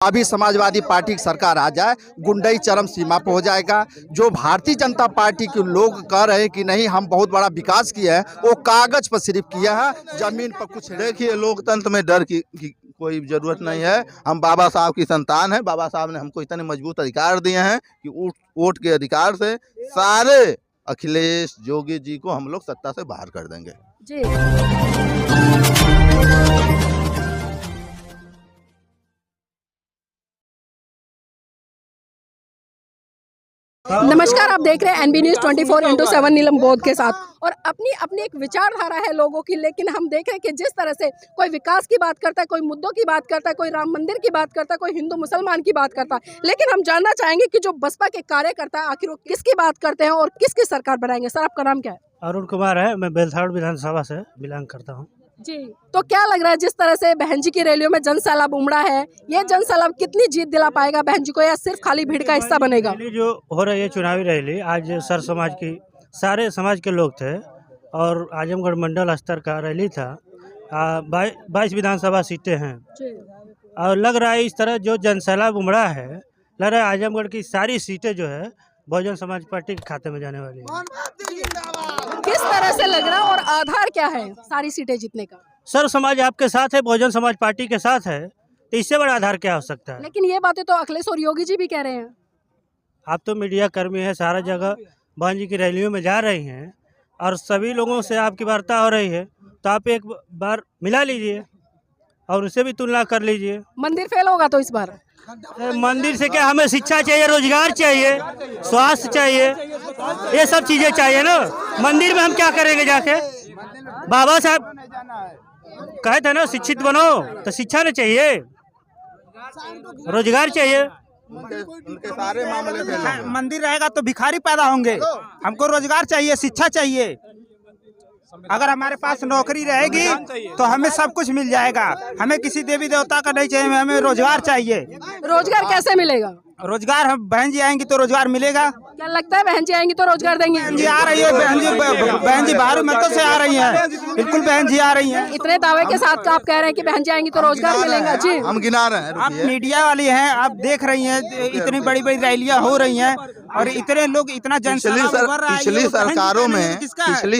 अभी समाजवादी पार्टी की सरकार आ जाए, गुंडई चरम सीमा पर हो जाएगा। जो भारतीय जनता पार्टी के लोग कह रहे हैं कि नहीं हम बहुत बड़ा विकास किया है, वो कागज पर सिर्फ किया है, जमीन पर कुछ नहीं। देखिए, लोकतंत्र में डर की कोई जरूरत नहीं है। हम बाबा साहब की संतान है। बाबा साहब ने हमको इतने मजबूत अधिकार दिए हैं कि वोट के अधिकार से सारे अखिलेश जोगी जी को हम लोग सत्ता से बाहर कर देंगे जी। नमस्कार, आप देख रहे हैं एनबी न्यूज़ 24/7 नीलम बोध के साथ। और अपनी अपनी एक विचारधारा है लोगों की, लेकिन हम देख रहे हैं कि जिस तरह से कोई विकास की बात करता है, कोई मुद्दों की बात करता है, कोई राम मंदिर की बात करता है, कोई हिंदू मुसलमान की बात करता है, लेकिन हम जानना चाहेंगे कि जो बसपा के कार्यकर्ता है आखिर वो किसकी बात करते हैं और किसकी सरकार बनाएंगे। सर, आपका नाम क्या है? अरुण कुमार है, मैं बेलथाड़ विधानसभा से बिलोंग करता हूँ। जी, तो क्या लग रहा है जिस तरह से बहन जी की रैलियों में जन सैलाब उमड़ा है, ये जन सैलाब कितनी जीत दिला पाएगा बहन जी को, या सिर्फ खाली भीड़ का हिस्सा बनेगा? रैली जो हो रही है चुनावी रैली, आज सर समाज की सारे समाज के लोग थे और आजमगढ़ मंडल स्तर का रैली था। 22 विधानसभा सीटें हैं और लग रहा है इस तरह जो जन सैलाब उमड़ा है, लग रहा है आजमगढ़ की सारी सीटें जो है बहुजन समाज पार्टी के खाते में जाने वाली है। किस तरह से लग रहा है और आधार क्या है सारी सीटें जीतने का? सर समाज आपके साथ है, बहुजन समाज पार्टी के साथ है, तो इससे बड़ा आधार क्या हो सकता है? लेकिन ये बातें तो अखिलेश और योगी जी भी कह रहे हैं। आप तो मीडिया कर्मी है, सारा जगह बहन जी की रैलियों में जा रही हैं और सभी लोगों से आपकी वार्ता हो रही है, तो आप एक बार मिला लीजिए और उससे भी तुलना कर लीजिए। मंदिर फेल होगा तो इस बार? मंदिर से क्या, हमें शिक्षा चाहिए, रोजगार चाहिए, स्वास्थ्य चाहिए, ये सब चीजें चाहिए ना। मंदिर में हम क्या करेंगे जाके? बाबा साहब कहे थे ना शिक्षित बनो, तो शिक्षा न चाहिए, रोजगार चाहिए। उनके सारे मामले में मंदिर रहेगा तो भिखारी पैदा होंगे। हमको रोजगार चाहिए, शिक्षा चाहिए। अगर हमारे पास नौकरी रहेगी तो हमें सब कुछ मिल जाएगा। हमें किसी देवी देवता का नहीं चाहिए, हमें रोजगार चाहिए। रोजगार कैसे मिलेगा? रोजगार हम बहन जी आएंगी तो रोजगार मिलेगा। क्या लगता है बहन जी आएंगी तो रोजगार देंगे? बहन जी आ रही है, बहन जी बाहर मतों से आ रही हैं। बिल्कुल बहन जी आ रही हैं। इतने दावे के साथ आप कह रहे हैं कि बहन जी आएंगी तो रोजगार मिलेगा। जी, हम गिना रहे हैं। आप मीडिया वाली हैं, आप देख रही हैं इतनी बड़ी बड़ी रैलियां हो रही हैं और इतने लोग, इतना पिछली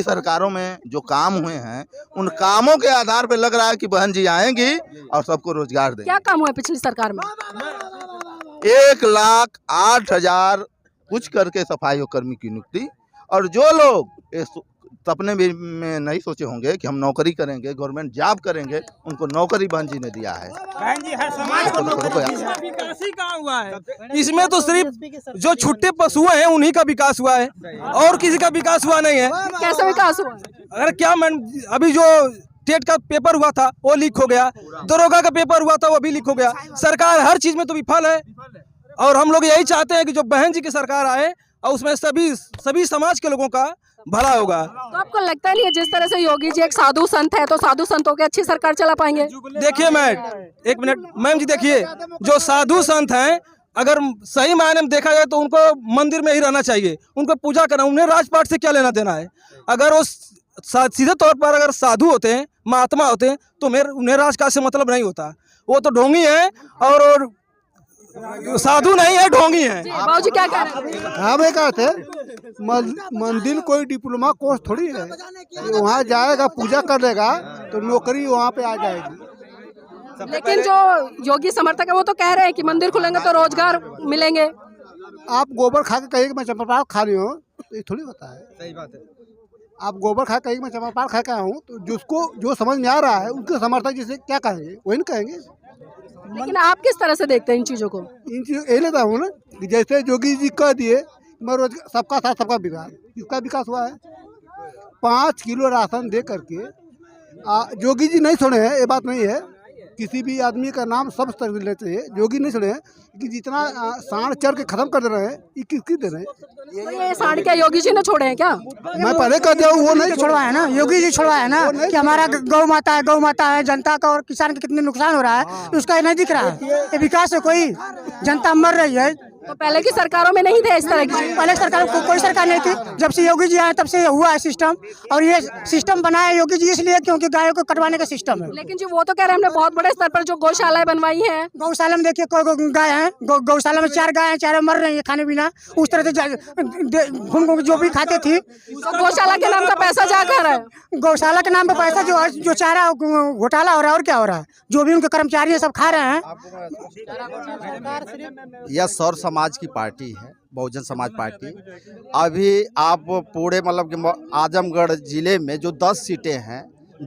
सरकारों में जो काम हुए हैं, उन कामों के आधार पे लग रहा है कि बहन जी आएंगी और सबको रोजगार देंगी। क्या काम हुआ पिछली सरकार में? 1,08,000 कुछ करके सफाई कर्मी की नियुक्ति। और जो लोग इस सपने में नहीं सोचे होंगे कि हम नौकरी करेंगे, गवर्नमेंट जॉब करेंगे, उनको नौकरी बहन जी ने दिया है। बहन जी हर समाज को विकास ही कहाँ हुआ है? इसमें तो सिर्फ जो छुट्टे पशु हैं उन्हीं का विकास हुआ है और किसी का विकास हुआ नहीं है। कैसे विकास हुआ? अगर क्या अभी जो टेट का पेपर हुआ था वो लीक हो गया, दरोगा का पेपर हुआ था वो भी लीक हो गया। सरकार हर चीज में तो विफल है और हम लोग यही चाहते हैं कि जो बहन जी की सरकार आए और उसमें सभी समाज के लोगों का भला होगा। तो आपको लगता नहीं है जिस तरह से योगी जी एक साधु संत है, तो साधु संतों की अच्छी सरकार चला पाएंगे? देखिए एक मिनट मैम जी, देखिए जो साधु संत हैं, अगर सही मायने में देखा जाए तो उनको मंदिर में ही रहना चाहिए, उनको पूजा करना, उन्हें राजपाट से क्या लेना देना है। अगर वो सीधे तौर पर अगर साधु होते हैं, महात्मा होते हैं, तो उन्हें राजकाज से मतलब नहीं होता। वो तो ढोंगी है और साधु नहीं है, ढोंगी है। बाबूजी क्या कह रहे हैं? हम ये कहते मंदिर कोई डिप्लोमा कोर्स थोड़ी है, वहाँ जाएगा पूजा कर लेगा तो नौकरी वहाँ पे आ जाएगी। लेकिन जो योगी समर्थक है वो तो कह रहे हैं कि मंदिर खुलेंगे तो रोजगार मिलेंगे। आप गोबर खा के कहेंगे मैं चंपा खा रही हूँ, तो ये थोड़ी होता है। सही बात है। आप गोबर खा कहेंगे मैं चंपा खा के आया हूँ, तो जिसको जो समझ में आ रहा है उनके समर्थक जिसे क्या कहेंगे वही ना कहेंगे। लेकिन आप किस तरह से देखते हैं इन चीजों को? इन चीज़ों ये लेता हूँ ना कि जैसे योगी जी कह दिए मैं रोज सबका साथ सबका विकास, किसका विकास हुआ है? 5 किलो राशन दे करके योगी जी नहीं सुने हैं, ये बात नहीं है। किसी भी आदमी का नाम सब स्तर लेना चाहिए। योगी नहीं सुने हैं कि जितना सांड चर के खत्म कर दे रहे हैं, ये किसकी दे रहे हैं? तो ये सांड क्या योगी जी ने छोड़े हैं क्या? मैं पहले कर दिया, वो नहीं छोड़वाया ना, योगी जी छुड़वाया ना कि हमारा गौ माता है, जनता का और किसान का कितने नुकसान हो रहा है, उसका ये नहीं दिख रहा है। ये विकास है? कोई जनता मर रही है, तो पहले की सरकारों में नहीं थे इस तरह की? पहले सरकार कोई सरकार नहीं थी, जब से योगी जी आए तब से हुआ है सिस्टम। और ये सिस्टम बनाया योगी जी इसलिए क्योंकि गायों को कटवाने का सिस्टम है। लेकिन जो वो तो कह रहे हैं हमने बहुत बड़े स्तर पर जो गौशालाएं बनवाई हैं। गौशाला में देखिए कोई गाय है, गौशाला में 4 गाय हैं, 4 मर रही है खाने बिना। उस तरह से घूम घूम जो भी खाते थी। तो गौशाला के नाम का पैसा जा कर रहा है। गौशाला के नाम पे पैसा जो चारा घोटाला हो रहा है और क्या हो रहा है, जो भी उनके कर्मचारी है सब खा रहे हैं। यह सौर समाज की पार्टी है, बहुजन समाज पार्टी। अभी आप पूरे मतलब कि आजमगढ़ जिले में जो 10 सीटें हैं,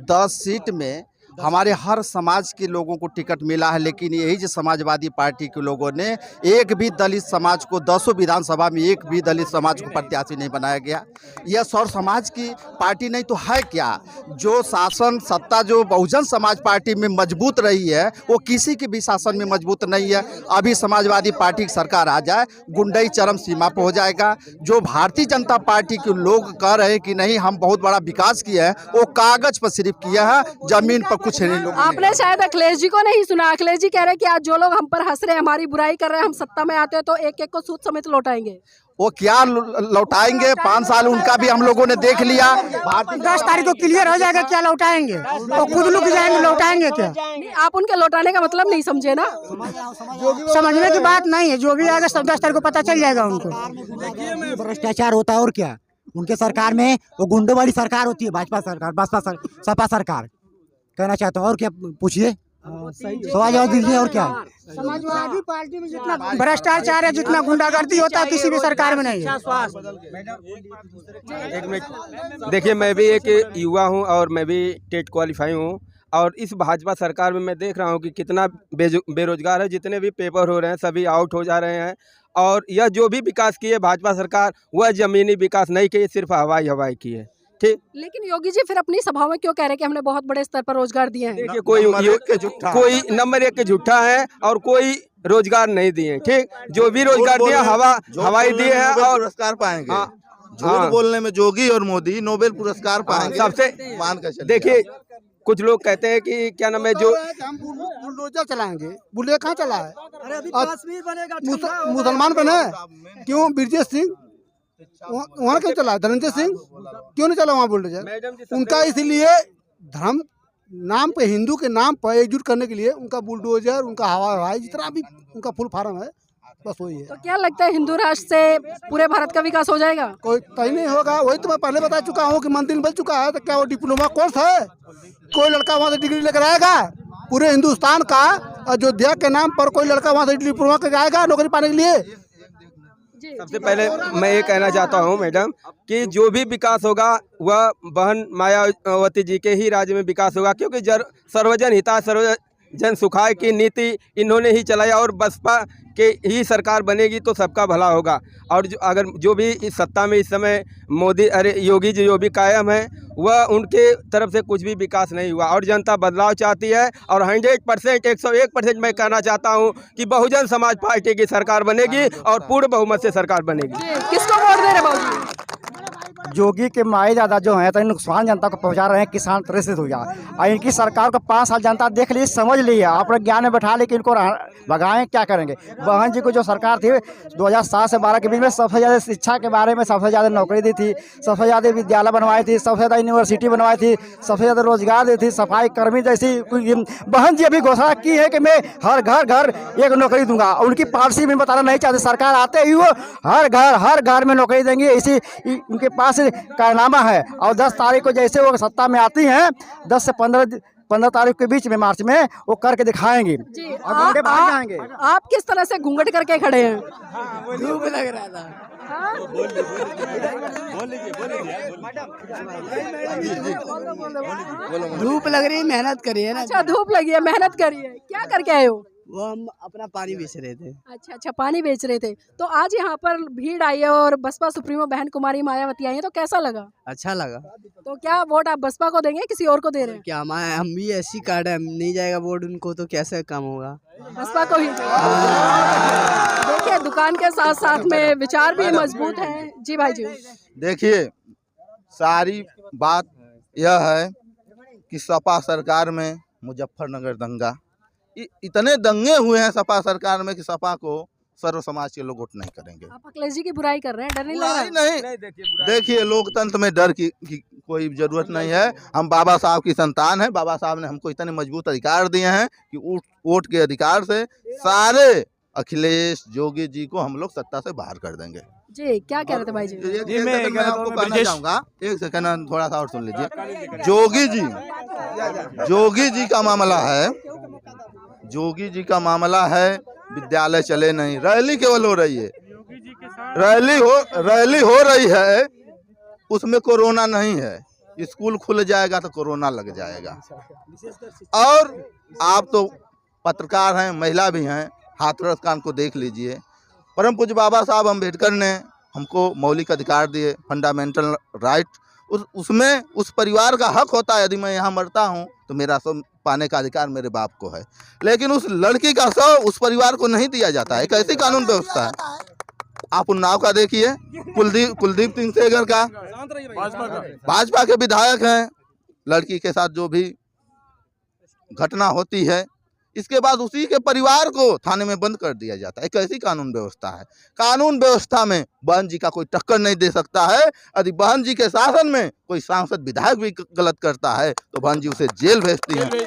10 सीट में हमारे हर समाज के लोगों को टिकट मिला है। लेकिन यही जो समाजवादी पार्टी के लोगों ने एक भी दलित समाज को 10 विधानसभा में एक भी दलित समाज को प्रत्याशी नहीं बनाया गया। यह सौर समाज की पार्टी नहीं तो है क्या? जो शासन सत्ता जो बहुजन समाज पार्टी में मजबूत रही है वो किसी के भी शासन में मजबूत नहीं है। अभी समाजवादी पार्टी की सरकार आ जाए, गुंडई चरम सीमा पर हो जाएगा। जो भारतीय जनता पार्टी के लोग कह रहे हैं कि नहीं हम बहुत बड़ा विकास किया है, वो कागज पर सिर्फ किया है, जमीन पर कुछ नहीं। लोग आपने शायद अखिलेश जी को नहीं सुना। अखिलेश जी कह रहे हैं कि आज जो लोग हम पर हंस रहे हैं, हमारी बुराई कर रहे हैं, हम सत्ता में आते हैं तो एक एक को सूद समेत लौटाएंगे। वो क्या लौटाएंगे? 5 साल उनका भी हम लोगों ने देख लिया। 10 तारीख को क्लियर हो जाएगा क्या लौटाएंगे, और खुद लुक जाएंगे लौटाएंगे क्या? आप उनके लौटाने का मतलब नहीं समझे ना। समझने की बात नहीं है, जो भी आएगा सब 10 तारीख को पता चल जाएगा उनको। भ्रष्टाचार होता है और क्या। उनके सरकार में वो गुंडों वाली सरकार होती है, भाजपा सरकार, सपा सरकार कहना चाहता हूँ। और क्या पूछिए, सवाल जवाब दीजिए। और क्या समाजवादी पार्टी में जितना भ्रष्टाचार है, जितना गुंडागर्दी होता है, किसी भी सरकार में नहीं है। एक मिनट देखिए, मैं भी एक युवा हूं और मैं भी टेट क्वालिफाई हूं। और इस भाजपा सरकार में मैं देख रहा हूं कि कितना बेरोजगार है। जितने भी पेपर हो रहे हैं सभी आउट हो जा रहे हैं। और यह जो भी विकास की है भाजपा सरकार, वह जमीनी विकास नहीं की, सिर्फ हवाई की है। ठीक। लेकिन योगी जी फिर अपनी सभाओं में क्यों कह रहे हैं कि हमने बहुत बड़े स्तर पर रोजगार दिए हैं? देखिए, कोई नंबर 1 के झूठा है और कोई रोजगार नहीं दिए। ठीक, जो भी रोजगार दिए हवाई दिए हैं और पुरस्कार पाएंगे। झूठ बोलने में योगी और मोदी नोबेल पुरस्कार पाएंगे। सबसे मान कर देखिए, कुछ लोग कहते हैं कि क्या नाम है, जो हम बुलडोजर चलाएंगे। बुलडोजर कहाँ चला है? मुसलमान बने क्यों? ब्रजेश सिंह वहाँ क्यों चला? धनंजय सिंह क्यों नहीं चला वहाँ बुलडोजर? उनका इसलिए धर्म नाम पे, हिंदू के नाम पर एकजुट करने के लिए उनका बुलडोजर, उनका हवाई जितना भी उनका फुल फार्म है, बस वही है। तो क्या लगता है हिंदू राष्ट्र से पूरे भारत का विकास हो जाएगा? कोई कहीं नहीं होगा। वही तो मैं पहले बता चुका हूँ कि मंदिर बन चुका है। तो क्या वो डिप्लोमा कोर्स है? कोई लड़का वहाँ से डिग्री लेकर आएगा? पूरे हिंदुस्तान का अयोध्या के नाम पर कोई लड़का वहाँ से डिप्लोमा कर आएगा नौकरी पाने के लिए? सबसे पहले मैं ये कहना चाहता हूँ मैडम कि जो भी विकास होगा वह बहन मायावती जी के ही राज्य में विकास होगा। क्योंकि सर्वजन हिताय सर्वजन सुखाय की नीति इन्होंने ही चलाया और बसपा के ही सरकार बनेगी तो सबका भला होगा। और जो भी इस सत्ता में इस समय योगी जी जो भी कायम है, वह उनके तरफ से कुछ भी विकास नहीं हुआ। और जनता बदलाव चाहती है और 100% 101% मैं कहना चाहता हूं कि बहुजन समाज पार्टी की सरकार बनेगी और पूर्ण बहुमत से सरकार बनेगी। किसको वोट दे रहे बाबू? योगी के माई दादा जो हैं तो नुकसान जनता को पहुंचा रहे हैं, किसान त्रसित हो गया। और इनकी सरकार को 5 साल जनता देख ली, समझ ली है, अपने ज्ञान में बैठा ली कि इनको भगाएं, क्या करेंगे। बहन जी को जो सरकार थी 2007 से 12 के बीच में सबसे ज़्यादा शिक्षा के बारे में सबसे ज़्यादा नौकरी दी थी, सबसे ज़्यादा विद्यालय बनवाई थी, सबसे ज़्यादा यूनिवर्सिटी बनवाई थी, सबसे ज़्यादा रोजगार दी थी, सफाई कर्मी जैसी। बहन जी अभी घोषणा की है कि मैं हर घर एक नौकरी दूंगा। उनकी पॉलिसी में बताना नहीं चाहते, सरकार आते ही वो हर घर में नौकरी देंगे, इसी उनके पास कारनामा है। और 10 तारीख को जैसे वो सत्ता में आती हैं, 10 से 15 तारीख के बीच में मार्च में वो करके दिखाएंगे और गुंडे भाग जाएंगे। आप किस तरह से घूंघट करके खड़े हैं? धूप लग रहा था। धूप लग रही है, मेहनत करी है ना। अच्छा, धूप लगी है, मेहनत करी है। क्या करके आए हो? वो हम अपना पानी बेच रहे थे। अच्छा, पानी बेच रहे थे। तो आज यहाँ पर भीड़ आई है और बसपा सुप्रीमो बहन कुमारी मायावती आई है, तो कैसा लगा? अच्छा लगा। तो क्या वोट आप बसपा को देंगे, किसी और को दे रहे हैं? क्या हम भी ऐसी कार्ड है, नहीं जाएगा वोट उनको तो कैसे काम होगा? बसपा को ही। देखिए, दुकान के साथ साथ में विचार भी मजबूत है। जी भाई जी। देखिए, सारी बात यह है कि सपा सरकार में मुजफ्फरनगर दंगा, इतने दंगे हुए हैं सपा सरकार में कि सपा को सर्व समाज के लोग वोट नहीं करेंगे। आप अखिलेश जी की बुराई कर रहे हैं, डर नहीं लग रहा? नहीं, देखिए लोकतंत्र में डर की कोई जरूरत नहीं है। हम बाबा साहब की संतान हैं। बाबा साहब ने हमको इतने मजबूत अधिकार दिए हैं कि वोट के अधिकार से सारे अखिलेश योगी जी को हम लोग सत्ता से बाहर कर देंगे। जी क्या कह रहे थे भाई जी? मैं आपको कहना चाहूँगा, एक सेकंड थोड़ा सा और सुन लीजिए। जोगी जी का मामला है, जोगी जी का मामला है, विद्यालय चले नहीं, रैली केवल हो रही है, रैली हो रही है, उसमें कोरोना नहीं है। स्कूल खुल जाएगा तो कोरोना लग जाएगा। और आप तो पत्रकार हैं, महिला भी हैं, हाथरस कान को देख लीजिए। परम पूज्य बाबा साहब अम्बेडकर ने हमको मौलिक अधिकार दिए, फंडामेंटल राइट। उसमें उस परिवार का हक होता है, यदि मैं यहाँ मरता हूँ तो मेरा सब पाने का अधिकार मेरे बाप को है, लेकिन उस लड़की का शव उस परिवार को नहीं दिया जाता है। कैसी कानून व्यवस्था है? आप उन्नाव का देखिए, कुलदीप सिंह सेंगर का, भाजपा के विधायक हैं, लड़की के साथ जो भी घटना होती है, इसके बाद उसी के परिवार को थाने में बंद कर दिया जाता है। कैसी कानून व्यवस्था है? कानून व्यवस्था में बहन जी का कोई टक्कर नहीं दे सकता है। यदि बहन जी के शासन में कोई सांसद विधायक भी गलत करता है तो बहन जी उसे जेल भेजती है। जी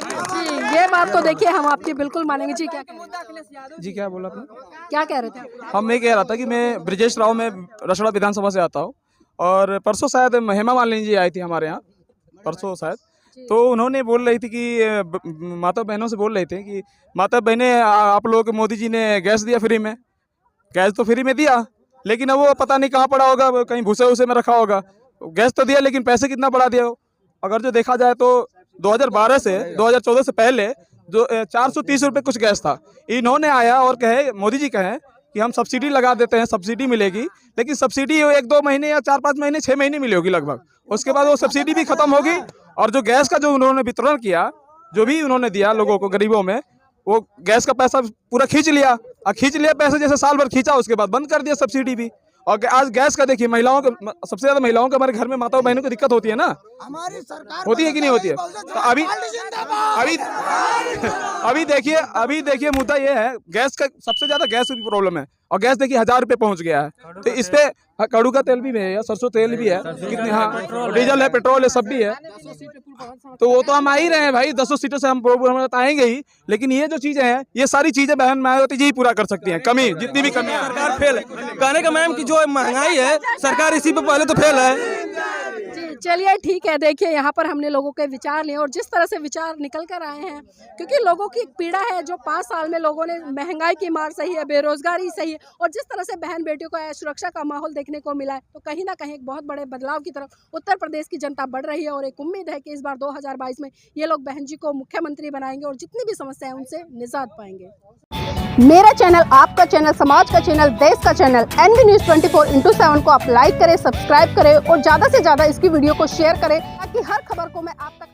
ये बात तो देखिए हम आपकी बिल्कुल मानेंगे। जी क्या कह रहे थे? जी क्या बोला आपने? क्या कह रहे थे? हम मैं कह रहा था कि मैं ब्रिजेश राव में रसोड़ा विधानसभा से आता हूँ, और परसों शायद हेमा मालिनी जी आई थी हमारे यहाँ, परसों शायद, तो उन्होंने बोल रही थी कि माता बहनों से बोल रहे थे कि माता बहनें आप लोगों को मोदी जी ने गैस दिया फ्री में। गैस तो फ्री में दिया, लेकिन अब वो पता नहीं कहाँ पड़ा होगा, कहीं भूसे वूसे में रखा होगा। गैस तो दिया, लेकिन पैसे कितना बढ़ा दिया हो। अगर जो देखा जाए तो 2012 से 2014 से पहले जो 430 रुपये कुछ गैस था, इन्होंने आया और कहे, मोदी जी कहें कि हम सब्सिडी लगा देते हैं, सब्सिडी मिलेगी, लेकिन सब्सिडी 1-2 महीने या 4-5 महीने 6 महीने मिली होगी लगभग। उसके बाद वो सब्सिडी भी खत्म होगी, और जो गैस का जो उन्होंने वितरण किया, जो भी उन्होंने दिया लोगों को, गरीबों में, वो गैस का पैसा पूरा खींच लिया। खींच लिया पैसे, जैसे साल भर खींचा, उसके बाद बंद कर दिया सब्सिडी भी। और आज गैस का देखिए, महिलाओं को, सबसे ज्यादा महिलाओं को, हमारे घर में माताओं बहनों को दिक्कत होती है ना, हमारी सरकार होती है कि नहीं होती है? तो अभी देखिए मुद्दा ये है, गैस का सबसे ज्यादा गैस की प्रॉब्लम है, और गैस देखिए 1000 रुपये पहुंच गया है। तो इस पे कड़ू का तेल भी है, या सरसों तेल भी है, कितने, हाँ, डीजल है, पेट्रोल है, सब भी है। तो वो तो हम आ ही रहे हैं भाई, 10 सीटों से हम आएंगे ही, लेकिन ये जो चीजें हैं, ये सारी चीजें बहन मायावती जी ही पूरा कर सकती हैं। कमी, जितनी भी कमी है, सरकार फेल है। कहने का मैम की जो महंगाई है, सरकार इसी पे पहले तो फेल है। चलिए ठीक है, देखिए यहाँ पर हमने लोगों के विचार लिए, और जिस तरह से विचार निकल कर आए हैं, क्योंकि लोगों की एक पीड़ा है जो 5 साल में लोगों ने, महंगाई की मार सही है, बेरोजगारी सही है, और जिस तरह से बहन बेटियों को सुरक्षा का माहौल देखने को मिला है, तो कहीं ना कहीं एक बहुत बड़े बदलाव की तरफ उत्तर प्रदेश की जनता बढ़ रही है। और एक उम्मीद है कि इस बार 2022 में ये लोग बहन जी को मुख्यमंत्री बनाएंगे और जितनी भी समस्या है उनसे निजात पाएंगे। मेरा चैनल, आपका चैनल, समाज का चैनल, देश का चैनल NB News 24/7 को आप लाइक करें, सब्सक्राइब करें, और ज़्यादा से ज़्यादा इसकी वीडियो को शेयर करें, ताकि हर खबर को मैं आप तक